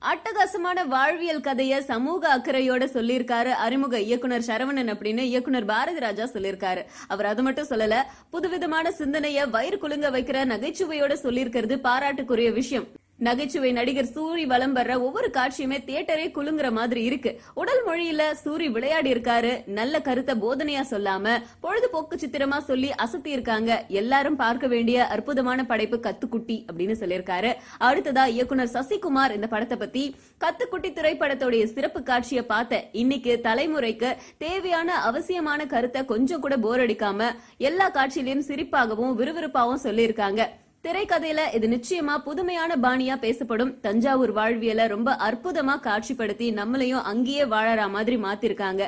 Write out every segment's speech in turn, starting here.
அட்டகாசமான வாழ்வியல் கதைய சமூக அக்கறையோட சொல்லியிருக்காரு அறிமுக இயக்குனர் சரவணன் அப்படின்னு இயக்குனர் பாரதி ராஜா சொல்லியிருக்காரு. அவர் அது மட்டும் சொல்லல, புதுவிதமான சிந்தனைய வயிறு குலுங்க வைக்கிற நகைச்சுவையோட சொல்லியிருக்கிறது பாராட்டுக்குரிய விஷயம். நகைச்சுவை நடிகர் சூரி வலம் வர்ற ஒவ்வொரு காட்சியுமே தியேட்டரே குலுங்குற மாதிரி இருக்கு. உடல் மொழியில சூரி விளையாடி இருக்காரு. நல்ல கருத்தை போதனையா சொல்லாம பொழுதுபோக்கு சித்திரமா சொல்லி அசத்தி இருக்காங்க. எல்லாரும் பார்க்க வேண்டிய அற்புதமான படைப்பு கத்துக்குட்டி அப்படின்னு சொல்லியிருக்காரு. அடுத்ததா இயக்குனர் சசிகுமார் இந்த படத்தை பத்தி, கத்துக்குட்டி திரைப்படத்துடைய சிறப்பு காட்சியை பார்த்த இன்னைக்கு தலைமுறைக்கு தேவையான அவசியமான கருத்தை கொஞ்சம் கூட போர் அடிக்காம எல்லா காட்சியிலையும் சிரிப்பாகவும் விறுவிறுப்பாகவும் சொல்லியிருக்காங்க. திரைக்கதையில இது நிச்சயமா புதுமையான பாணியா பேசப்படும். தஞ்சாவூர் வாழ்வியல ரொம்ப அற்புதமா காட்சிப்படுத்தி நம்மளையும் அங்கேயே வாழற மாதிரி மாத்திருக்காங்க.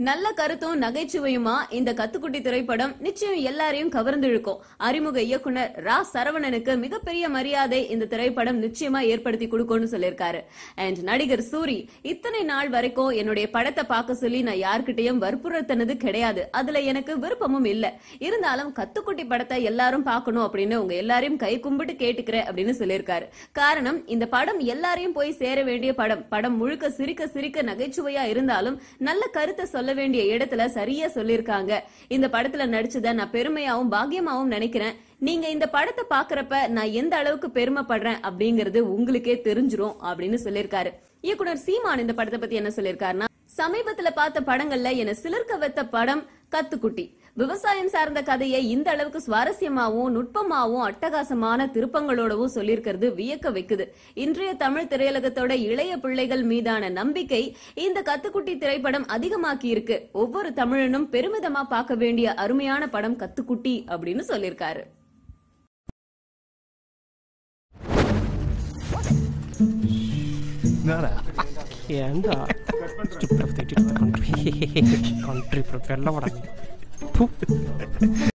நல்ல கருத்தும் நகைச்சுவையுமா இந்த கத்துக்குட்டி திரைப்படம் நிச்சயம் எல்லாரையும் கவர்ந்து இழுக்கும். அறிமுக இயக்குனர் ரா சரவணனுக்கு மிகப்பெரிய மரியாதை இந்த திரைப்படம் நிச்சயமா ஏற்படுத்தி கொடுக்கும்னு சொல்லியிருக்காரு. அண்ட் நடிகர் சூரி, இத்தனை நாள் வரைக்கும் என்னுடைய படத்தை பார்க்க சொல்லி நான் யார்கிட்டயும் வற்புறுத்தினது கிடையாது. அதுல எனக்கு விருப்பமும் இல்ல. இருந்தாலும் கத்துக்குட்டி படத்தை எல்லாரும் பார்க்கணும் அப்படின்னு உங்க எல்லாரையும் கை கும்பிட்டு கேட்டுக்கிறேன் அப்படின்னு சொல்லியிருக்காரு. காரணம், இந்த படம் எல்லாரையும் போய் சேர வேண்டிய படம். படம் முழுக்க சிரிக்க சிரிக்க நகைச்சுவையா இருந்தாலும் நல்ல கருத்தை சொல்ல வேண்டிய இடத்துல சரியா சொல்லிருக்காங்க. இந்த படத்துல நடிச்சத நான் பெருமையாவும் பாக்கியமாவும் நினைக்கிறேன். நீங்க இந்த படத்தை பாக்குறப்ப நான் எந்த அளவுக்கு பெருமைப்படுறேன் அப்படிங்கறது உங்களுக்கே தெரிஞ்சிரும் அப்படின்னு சொல்லிருக்காரு. இயக்குனர் சீமான் இந்த படத்தை பத்தி என்ன சொல்லிருக்காருன்னா, சமீபத்துல பார்த்த படங்கள்ல என்ன சிலிர்க்க வைத்த படம் கத்துக்குட்டி. விவசாயம் சார்ந்த கதையை இந்த அளவுக்கு சுவாரஸ்யமாவும் நுட்பமாவும் அட்டகாசமான திருப்பங்களோடவும் சொல்லியிருக்கிறது வியக்க வைக்குது. இன்றைய தமிழ் திரையுலகத்தோட இளைய பிள்ளைகள் மீதான நம்பிக்கை இந்த கத்துக்குட்டி திரைப்படம் அதிகமாக்கி இருக்கு. ஒவ்வொரு தமிழனும் பெருமிதமா பார்க்க வேண்டிய அருமையான படம் கத்துக்குட்டி அப்படின்னு சொல்லியிருக்காரு. ஏண்டா country